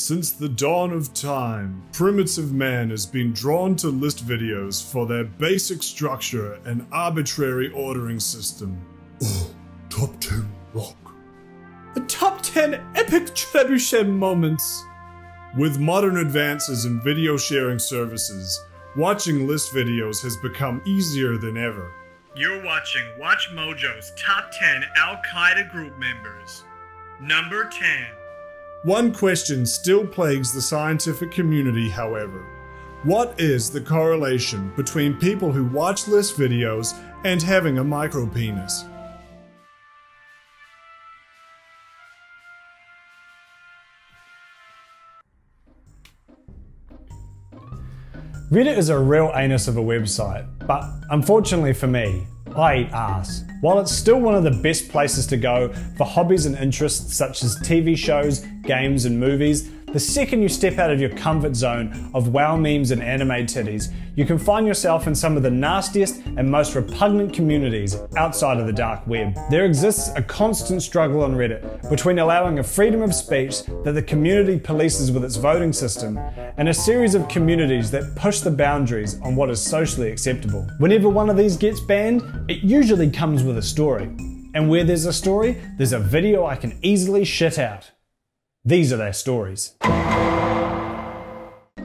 Since the dawn of time, primitive man has been drawn to list videos for their basic structure and arbitrary ordering system. Oh, top 10 rock. The top 10 epic trebuchet moments. With modern advances in video sharing services, watching list videos has become easier than ever. You're watching Watch Mojo's Top 10 Al-Qaeda group members. Number 10. One question still plagues the scientific community, however. What is the correlation between people who watch list videos and having a micropenis? Reddit is a real anus of a website, but unfortunately for me, I eat ass. While it's still one of the best places to go for hobbies and interests such as TV shows, games and movies, the second you step out of your comfort zone of wow memes and anime titties, you can find yourself in some of the nastiest and most repugnant communities outside of the dark web. There exists a constant struggle on Reddit between allowing a freedom of speech that the community polices with its voting system and a series of communities that push the boundaries on what is socially acceptable. Whenever one of these gets banned, it usually comes with a story. And where there's a story, there's a video I can easily shit out. These are their stories.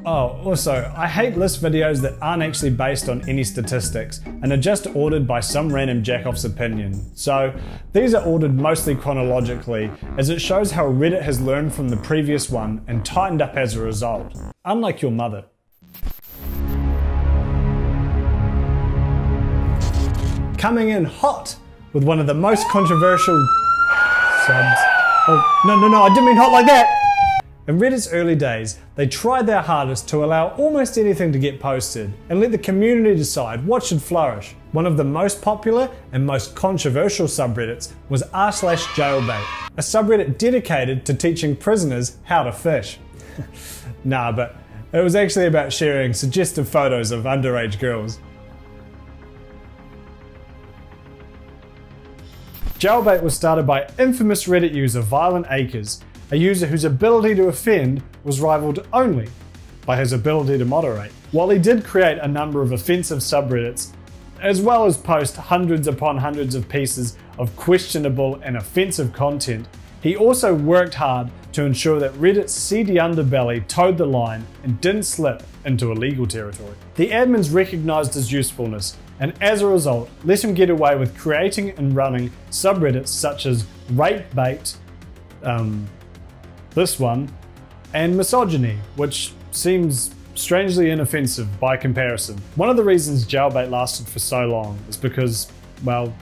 Oh, also, I hate list videos that aren't actually based on any statistics and are just ordered by some random jackoff's opinion. So, these are ordered mostly chronologically, as it shows how Reddit has learned from the previous one and tightened up as a result. Unlike your mother. Coming in hot with one of the most controversial subs. Oh, no, I didn't mean hot like that! In Reddit's early days, they tried their hardest to allow almost anything to get posted and let the community decide what should flourish. One of the most popular and most controversial subreddits was r/jailbait, a subreddit dedicated to teaching prisoners how to fish. Nah, but it was actually about sharing suggestive photos of underage girls. Jailbait was started by infamous Reddit user Violent Acres, a user whose ability to offend was rivaled only by his ability to moderate. While he did create a number of offensive subreddits, as well as post hundreds upon hundreds of pieces of questionable and offensive content, he also worked hard to ensure that Reddit's seedy underbelly towed the line and didn't slip into illegal territory. The admins recognized his usefulness, and as a result, let him get away with creating and running subreddits such as Rapebait, this one, and Misogyny, which seems strangely inoffensive by comparison. One of the reasons Jailbait lasted for so long is because, well,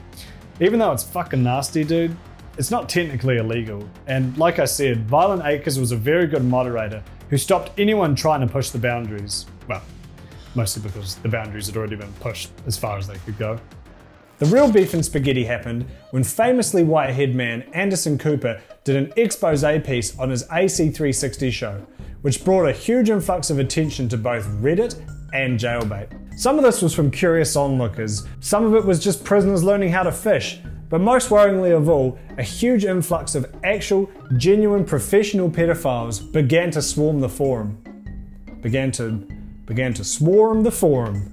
even though it's fucking nasty, dude, it's not technically illegal. And like I said, Violent Acres was a very good moderator who stopped anyone trying to push the boundaries. Well, mostly because the boundaries had already been pushed as far as they could go. The real beef and spaghetti happened when famously white-haired man Anderson Cooper did an expose piece on his AC360 show, which brought a huge influx of attention to both Reddit and Jailbait. Some of this was from curious onlookers, some of it was just prisoners learning how to fish, but most worryingly of all, a huge influx of actual, genuine professional pedophiles began to swarm the forum. Began to swarm the forum.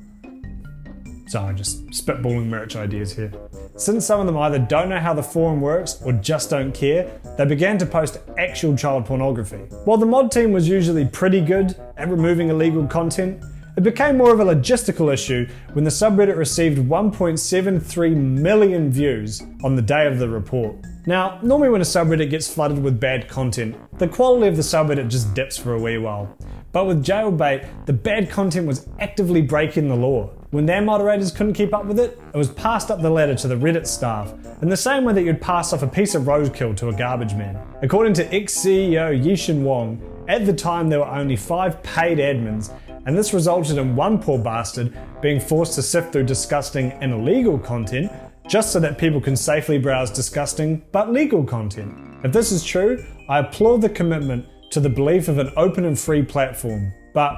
Sorry, just spitballing merch ideas here. Since some of them either don't know how the forum works or just don't care, they began to post actual child pornography. While the mod team was usually pretty good at removing illegal content, it became more of a logistical issue when the subreddit received 1.73 million views on the day of the report. Now, normally when a subreddit gets flooded with bad content, the quality of the subreddit just dips for a wee while. But with Jailbait, the bad content was actively breaking the law. When their moderators couldn't keep up with it, it was passed up the ladder to the Reddit staff, in the same way that you'd pass off a piece of roadkill to a garbage man. According to ex-CEO Yishin Wong, at the time there were only 5 paid admins, and this resulted in one poor bastard being forced to sift through disgusting and illegal content just so that people can safely browse disgusting but legal content. If this is true, I applaud the commitment to the belief of an open and free platform, but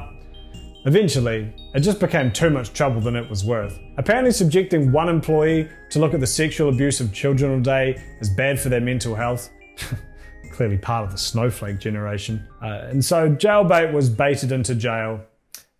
eventually, it just became too much trouble than it was worth. Apparently subjecting one employee to look at the sexual abuse of children all day is bad for their mental health. clearly part of the snowflake generation. And so Jailbait was baited into jail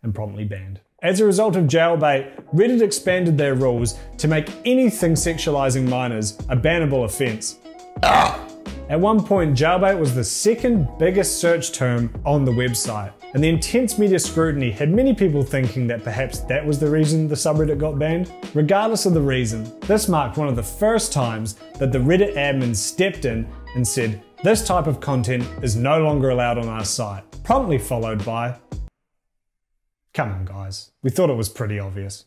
and promptly banned. As a result of Jailbait, Reddit expanded their rules to make anything sexualizing minors a bannable offense. At one point, Jailbait was the second biggest search term on the website, and the intense media scrutiny had many people thinking that perhaps that was the reason the subreddit got banned. Regardless of the reason, this marked one of the first times that the Reddit admins stepped in and said, "This type of content is no longer allowed on our site," promptly followed by, "Come on guys, we thought it was pretty obvious."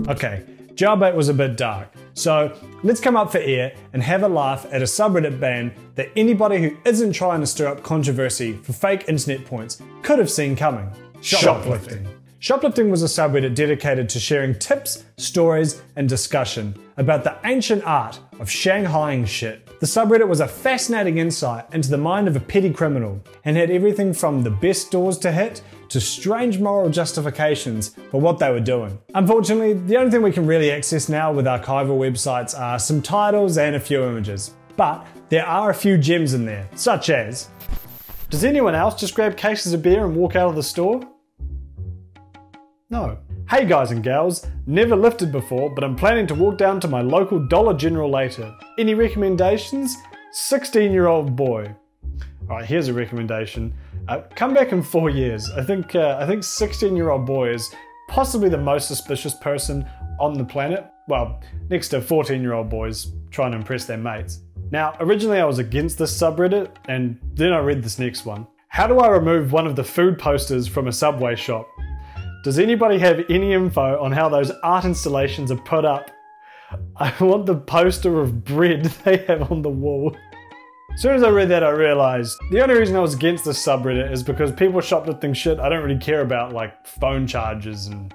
Okay, Jailbait was a bit dark, so let's come up for air and have a laugh at a subreddit ban that anybody who isn't trying to stir up controversy for fake internet points could have seen coming. Shoplifting. Shoplifting was a subreddit dedicated to sharing tips, stories, and discussion about the ancient art of Shanghaiing shit. The subreddit was a fascinating insight into the mind of a petty criminal and had everything from the best stores to hit to strange moral justifications for what they were doing. Unfortunately, the only thing we can really access now with archival websites are some titles and a few images. But there are a few gems in there, such as, "Does anyone else just grab cases of beer and walk out of the store?" No. "Hey guys and gals, never lifted before, but I'm planning to walk down to my local Dollar General later. Any recommendations? 16-year-old boy." Alright, here's a recommendation. Come back in 4 years. I think 16-year-old boy is possibly the most suspicious person on the planet. Well, next to 14-year-old boys trying to impress their mates. Now, originally I was against this subreddit, and then I read this next one. "How do I remove one of the food posters from a Subway shop? Does anybody have any info on how those art installations are put up? I want the poster of bread they have on the wall." As soon as I read that, I realized the only reason I was against this subreddit is because people shoplifting shit I don't really care about, like phone charges and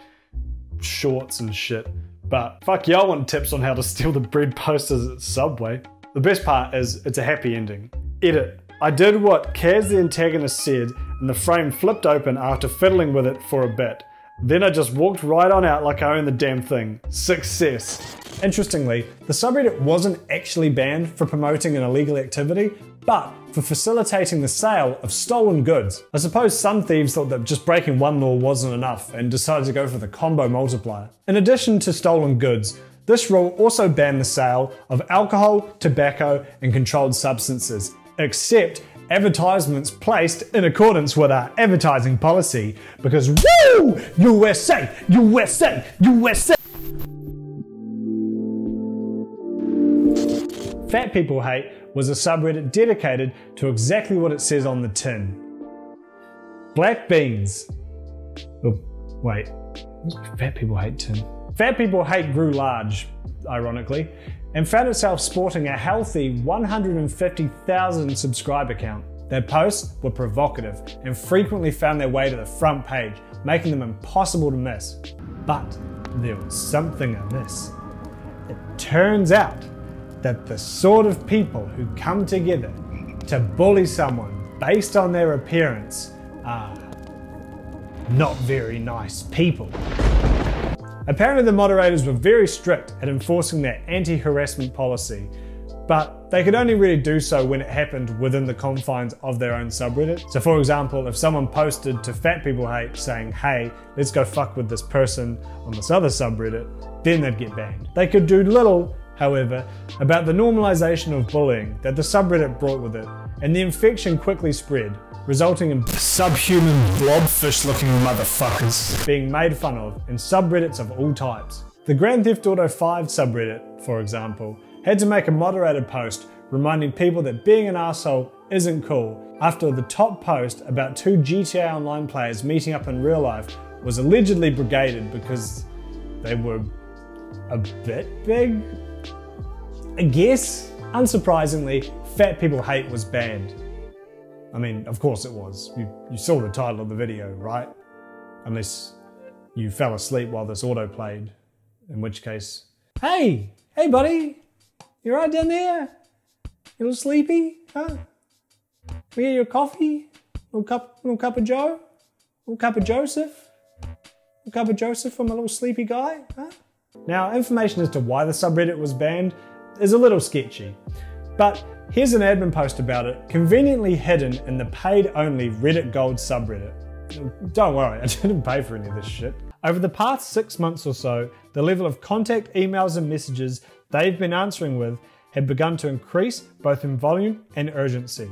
shorts and shit. But fuck y'all want tips on how to steal the bread posters at Subway. The best part is it's a happy ending. Edit. "I did what Kaz the antagonist said and the frame flipped open after fiddling with it for a bit. Then I just walked right on out like I own the damn thing. Success." Interestingly, the subreddit wasn't actually banned for promoting an illegal activity, but for facilitating the sale of stolen goods. I suppose some thieves thought that just breaking one law wasn't enough and decided to go for the combo multiplier. In addition to stolen goods, this rule also banned the sale of alcohol, tobacco, and controlled substances, except advertisements placed in accordance with our advertising policy, because woo! USA! USA! USA! Fat People Hate was a subreddit dedicated to exactly what it says on the tin. Black beans. Oh, wait. Fat People Hate tin. Fat People Hate grew large, ironically, and found itself sporting a healthy 150,000 subscriber count. Their posts were provocative and frequently found their way to the front page, making them impossible to miss. But there was something amiss. It turns out that the sort of people who come together to bully someone based on their appearance are not very nice people. Apparently the moderators were very strict at enforcing their anti-harassment policy, but they could only really do so when it happened within the confines of their own subreddit. So for example, if someone posted to Fat People Hate saying, "Hey, let's go fuck with this person on this other subreddit," then they'd get banned. They could do little, however, about the normalization of bullying that the subreddit brought with it, and the infection quickly spread, resulting in subhuman blobfish-looking motherfuckers being made fun of in subreddits of all types. The Grand Theft Auto 5 subreddit, for example, had to make a moderated post reminding people that being an asshole isn't cool after the top post about 2 GTA Online players meeting up in real life was allegedly brigaded because they were a bit big? I guess. Unsurprisingly, Fat People Hate was banned. I mean, of course it was. You saw the title of the video, right? Unless you fell asleep while this auto played, in which case, hey buddy, you right down there? You a little sleepy, huh? We get you a coffee? Little cup of Joe? Little cup of Joseph? Little cup of Joseph from a little sleepy guy, huh? Now, information as to why the subreddit was banned is a little sketchy, but here's an admin post about it, conveniently hidden in the paid-only Reddit Gold subreddit. Don't worry, I didn't pay for any of this shit. Over the past 6 months or so, the level of contact emails and messages they've been answering with had begun to increase both in volume and urgency.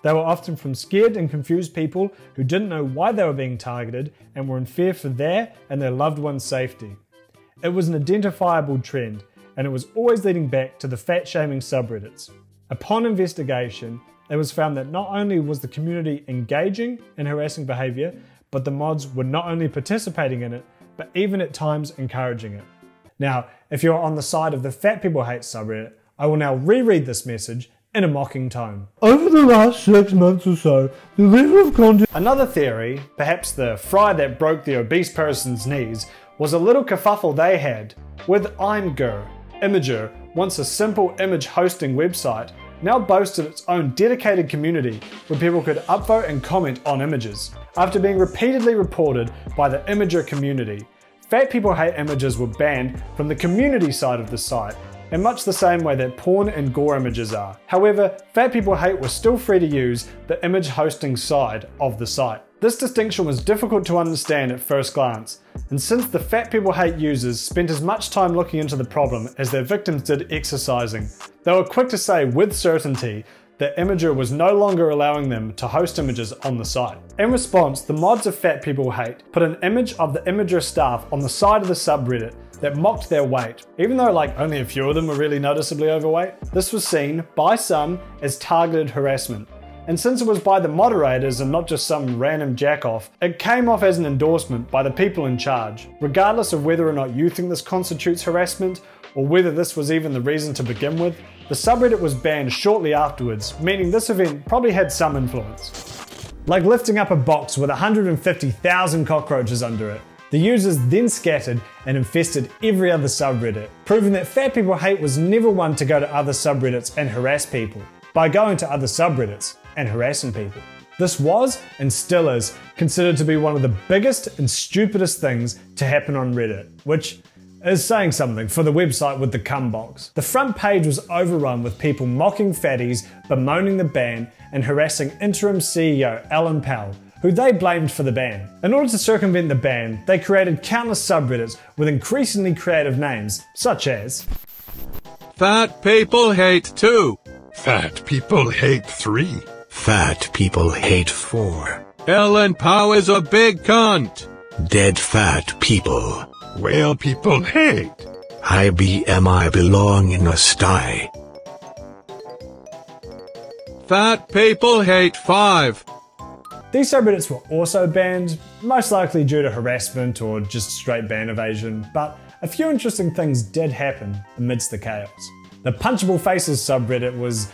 They were often from scared and confused people who didn't know why they were being targeted and were in fear for their and their loved ones' safety. It was an identifiable trend, and it was always leading back to the fat-shaming subreddits. Upon investigation, it was found that not only was the community engaging in harassing behaviour, but the mods were not only participating in it, but even at times encouraging it. Now, if you're on the side of the Fat People Hate subreddit, I will now reread this message in a mocking tone. Over the last 6 months or so, the level of content... Another theory, perhaps the fry that broke the obese person's knees, was a little kerfuffle they had with Imgur. Imager, once a simple image hosting website, now boasted its own dedicated community where people could upvote and comment on images. After being repeatedly reported by the Imager community, Fat People Hate images were banned from the community side of the site, in much the same way that porn and gore images are. However, Fat People Hate was still free to use the image hosting side of the site. This distinction was difficult to understand at first glance, and since the Fat People Hate users spent as much time looking into the problem as their victims did exercising, they were quick to say with certainty that Imager was no longer allowing them to host images on the site. In response, the mods of Fat People Hate put an image of the Imager staff on the side of the subreddit that mocked their weight. Even though only a few of them were really noticeably overweight, this was seen by some as targeted harassment. And since it was by the moderators and not just some random jack-off, it came off as an endorsement by the people in charge. Regardless of whether or not you think this constitutes harassment, or whether this was even the reason to begin with, the subreddit was banned shortly afterwards, meaning this event probably had some influence. Like lifting up a box with 150,000 cockroaches under it, the users then scattered and infested every other subreddit, proving that Fat People Hate was never one to go to other subreddits and harass people, by going to other subreddits and harassing people. This was, and still is, considered to be one of the biggest and stupidest things to happen on Reddit, which is saying something for the website with the cum box. The front page was overrun with people mocking fatties, bemoaning the ban, and harassing interim CEO Alan Powell, who they blamed for the ban. In order to circumvent the ban, they created countless subreddits with increasingly creative names, such as Fat People Hate 2, Fat People Hate 3, Fat People Hate 4, Ellen Powell is a big cunt, Dead Fat People, Whale People Hate, I belong in a sty, Fat People Hate 5. These subreddits were also banned, most likely due to harassment or just straight ban evasion, but a few interesting things did happen amidst the chaos. The Punchable Faces subreddit was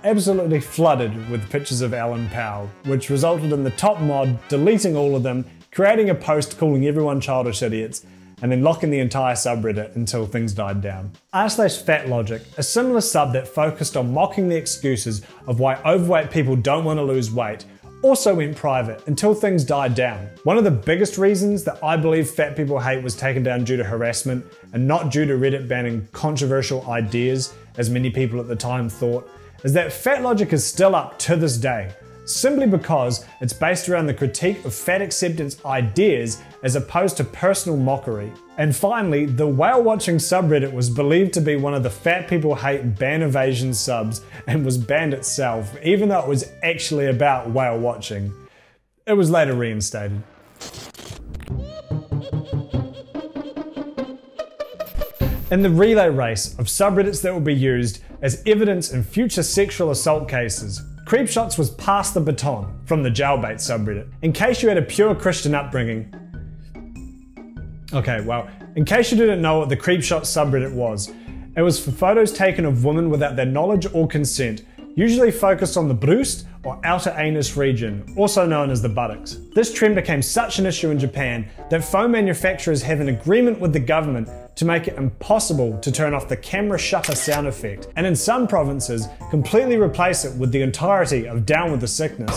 absolutely flooded with pictures of Alan Powell, which resulted in the top mod deleting all of them, creating a post calling everyone childish idiots, and then locking the entire subreddit until things died down. r/fatlogic, a similar sub that focused on mocking the excuses of why overweight people don't want to lose weight, also went private until things died down. One of the biggest reasons that I believe Fat People Hate was taken down due to harassment and not due to Reddit banning controversial ideas, as many people at the time thought, is that FatLogic is still up to this day, simply because it's based around the critique of fat acceptance ideas as opposed to personal mockery. And finally, the whale watching subreddit was believed to be one of the Fat People Hate ban evasion subs and was banned itself, even though it was actually about whale watching. It was later reinstated. In the relay race of subreddits that will be used as evidence in future sexual assault cases, Creepshots was passed the baton from the Jailbait subreddit. In case you had a pure Christian upbringing, in case you didn't know what the Creepshots subreddit was, it was for photos taken of women without their knowledge or consent, usually focused on the Brust or outer anus region, also known as the buttocks. This trend became such an issue in Japan that phone manufacturers have an agreement with the government to make it impossible to turn off the camera shutter sound effect, and in some provinces, completely replace it with the entirety of Down with the Sickness.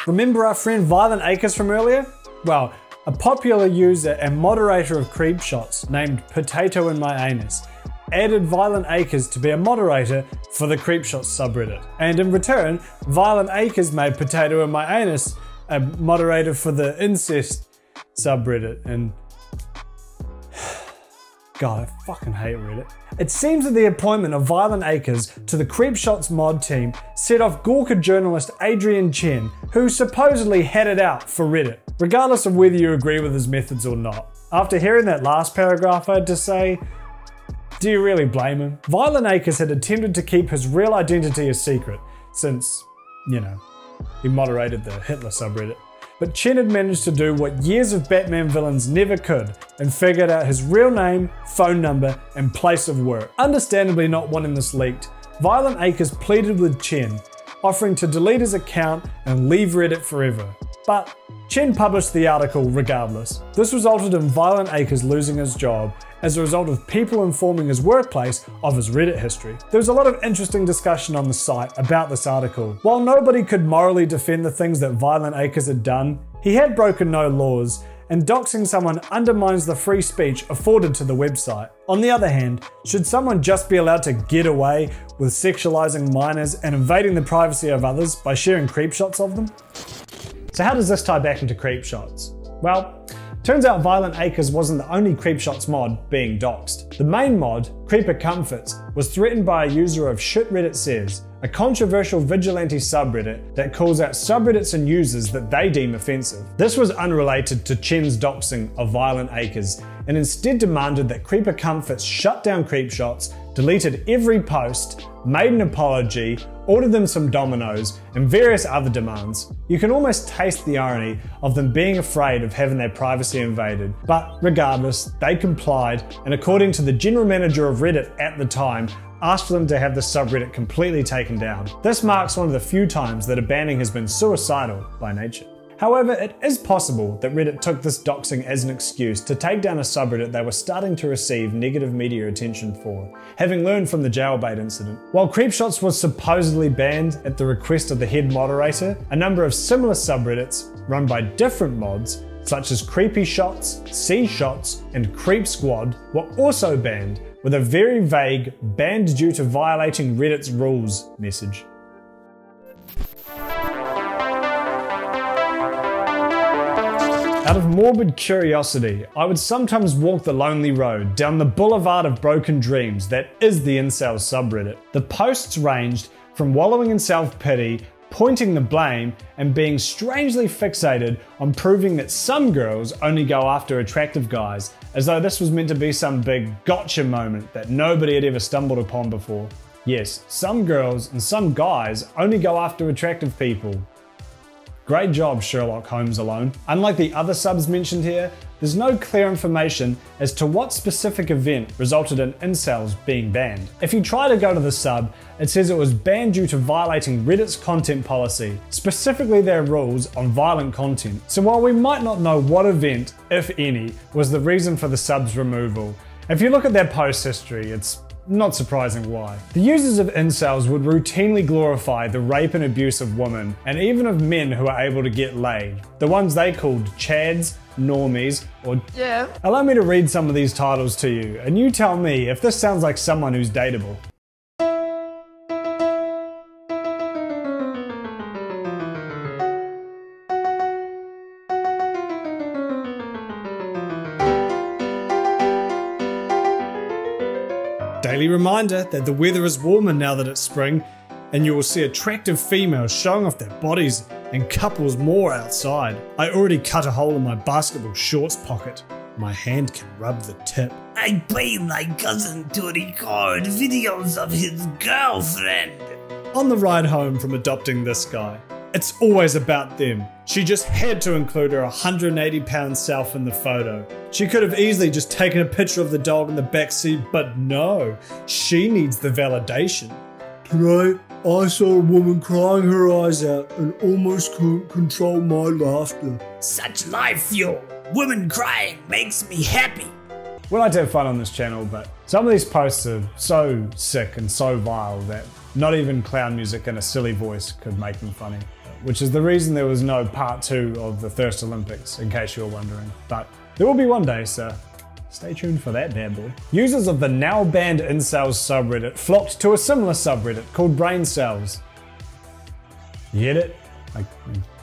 Remember our friend Violent Acres from earlier? Well, A popular user and moderator of creep shots named Potato in My Anus added Violent Acres to be a moderator for the creep shots subreddit. And in return, Violent Acres made Potato in My Anus a moderator for the incest subreddit. And God, I fucking hate Reddit. It seems that the appointment of Violent Acres to the Creepshots mod team set off Gawker journalist Adrian Chen, who supposedly had it out for Reddit, regardless of whether you agree with his methods or not. After hearing that last paragraph, I had to say, do you really blame him? Violent Acres had attempted to keep his real identity a secret since, you know, he moderated the Hitler subreddit. But Chen had managed to do what years of Batman villains never could and figured out his real name, phone number, and place of work. Understandably not wanting this leaked, Violent Acres pleaded with Chen, offering to delete his account and leave Reddit forever. But Chen published the article regardless. This resulted in Violent Acres losing his job as a result of people informing his workplace of his Reddit history. There was a lot of interesting discussion on the site about this article. While nobody could morally defend the things that Violent Acres had done, he had broken no laws, and doxing someone undermines the free speech afforded to the website. On the other hand, should someone just be allowed to get away with sexualizing minors and invading the privacy of others by sharing creep shots of them? So how does this tie back into creep shots? Well, turns out Violent Acres wasn't the only Creepshots mod being doxed. The main mod, Creeper Comforts, was threatened by a user of Shit Reddit Says, a controversial vigilante subreddit that calls out subreddits and users that they deem offensive. This was unrelated to Chen's doxing of Violent Acres and instead demanded that Creeper Comforts shut down Creepshots, deleted every post, made an apology, ordered them some Dominoes, and various other demands. You can almost taste the irony of them being afraid of having their privacy invaded, but regardless, they complied, and according to the general manager of Reddit at the time, asked for them to have the subreddit completely taken down. This marks one of the few times that a banning has been suicidal by nature. However, it is possible that Reddit took this doxing as an excuse to take down a subreddit they were starting to receive negative media attention for, having learned from the jailbait incident. While Creepshots was supposedly banned at the request of the head moderator, a number of similar subreddits run by different mods, such as Creepy Shots, C Shots, and Creep Squad, were also banned with a very vague "banned due to violating Reddit's rules" message. Out of morbid curiosity, I would sometimes walk the lonely road down the boulevard of broken dreams that is the incel subreddit. The posts ranged from wallowing in self-pity, pointing the blame, and being strangely fixated on proving that some girls only go after attractive guys, as though this was meant to be some big gotcha moment that nobody had ever stumbled upon before. Yes, some girls and some guys only go after attractive people. Great job, Sherlock Holmes alone. Unlike the other subs mentioned here, there's no clear information as to what specific event resulted in incels being banned. If you try to go to the sub, it says it was banned due to violating Reddit's content policy, specifically their rules on violent content. So while we might not know what event, if any, was the reason for the sub's removal, if you look at their post history, it's not surprising why. The users of incels would routinely glorify the rape and abuse of women, and even of men who are able to get laid. The ones they called chads, normies, or... Yeah. Allow me to read some of these titles to you, and you tell me if this sounds like someone who's dateable. Daily reminder that the weather is warmer now that it's spring, and you will see attractive females showing off their bodies and couples more outside. I already cut a hole in my basketball shorts pocket. My hand can rub the tip. I pay my cousin to record videos of his girlfriend. On the ride home from adopting this guy, it's always about them. She just had to include her 180-pound self in the photo. She could have easily just taken a picture of the dog in the backseat, but no, she needs the validation. Today, I saw a woman crying her eyes out and almost couldn't control my laughter. Such life fuel. Woman crying makes me happy. We like to have fun on this channel, but some of these posts are so sick and so vile that Not even clown music and a silly voice could make them funny. Which is the reason there was no part 2 of the Thirst Olympics, in case you're wondering. But there will be one day, so stay tuned for that bad boy. Users of the now banned incels subreddit flocked to a similar subreddit called brain cells. You get it?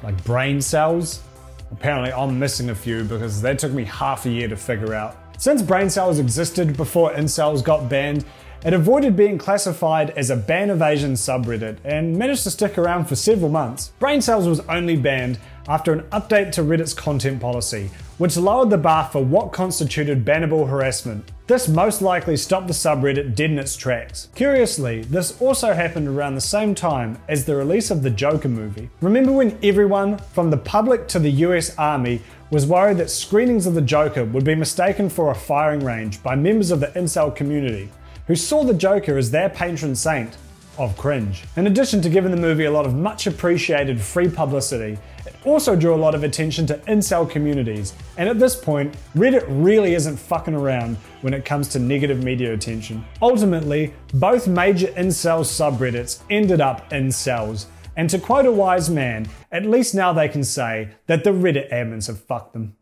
Like brain cells? Apparently I'm missing a few because that took me half a year to figure out. Since brain cells existed before incels got banned, it avoided being classified as a ban evasion subreddit and managed to stick around for several months. Brain cells was only banned after an update to Reddit's content policy, which lowered the bar for what constituted bannable harassment. This most likely stopped the subreddit dead in its tracks. Curiously, this also happened around the same time as the release of the Joker movie. Remember when everyone, from the public to the US Army, was worried that screenings of the Joker would be mistaken for a firing range by members of the incel community, who saw the Joker as their patron saint of cringe. In addition to giving the movie a lot of much appreciated free publicity, it also drew a lot of attention to incel communities, and at this point, Reddit really isn't fucking around when it comes to negative media attention. Ultimately, both major incel subreddits ended up in cells, and to quote a wise man, at least now they can say that the Reddit admins have fucked them.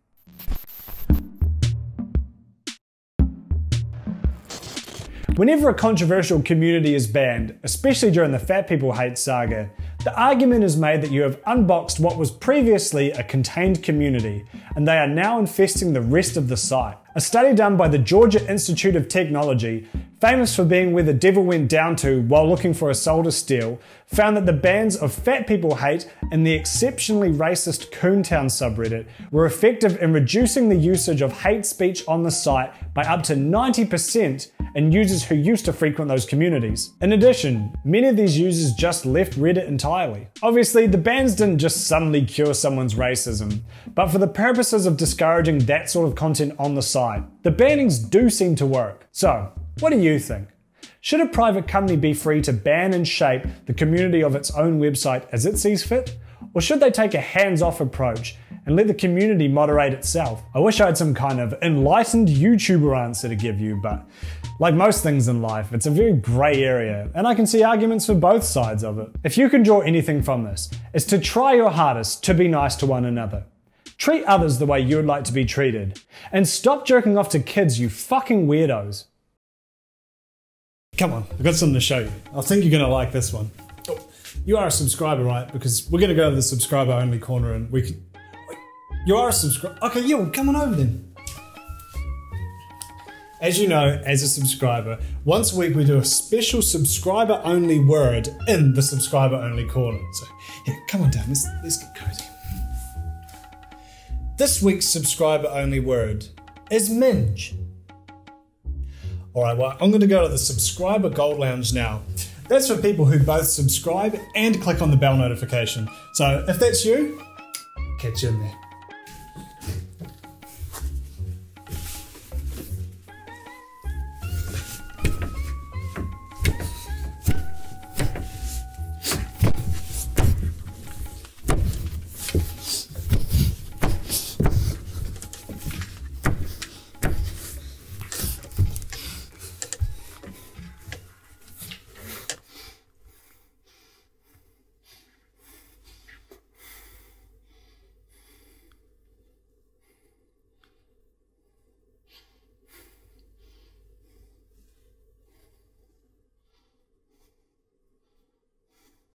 Whenever a controversial community is banned, especially during the Fat People Hate saga, the argument is made that you have unboxed what was previously a contained community, and they are now infesting the rest of the site. A study done by the Georgia Institute of Technology, famous for being where the devil went down to while looking for a soul to steal, found that the bans of Fat People Hate and the exceptionally racist Coontown subreddit were effective in reducing the usage of hate speech on the site by up to 90% in users who used to frequent those communities. In addition, many of these users just left Reddit entirely. Obviously, the bans didn't just suddenly cure someone's racism, but for the purposes of discouraging that sort of content on the site, the bannings do seem to work. So, what do you think? Should a private company be free to ban and shape the community of its own website as it sees fit? Or should they take a hands-off approach and let the community moderate itself? I wish I had some kind of enlightened YouTuber answer to give you, but like most things in life, it's a very grey area, and I can see arguments for both sides of it. If you can draw anything from this, it's to try your hardest to be nice to one another. Treat others the way you'd like to be treated. And stop jerking off to kids, you fucking weirdos. Come on, I've got something to show you. I think you're gonna like this one. Oh, you are a subscriber, right? Because we're gonna go to the subscriber only corner and we can... Wait, you are a subscriber? Okay, yeah, well, come on over then. As you know, as a subscriber, once a week we do a special subscriber only word in the subscriber only corner. So, yeah, come on down, let's get cozy. This week's subscriber only word is minge. Alright, well, I'm going to go to the subscriber gold lounge now. That's for people who both subscribe and click on the bell notification. So if that's you, catch you in there.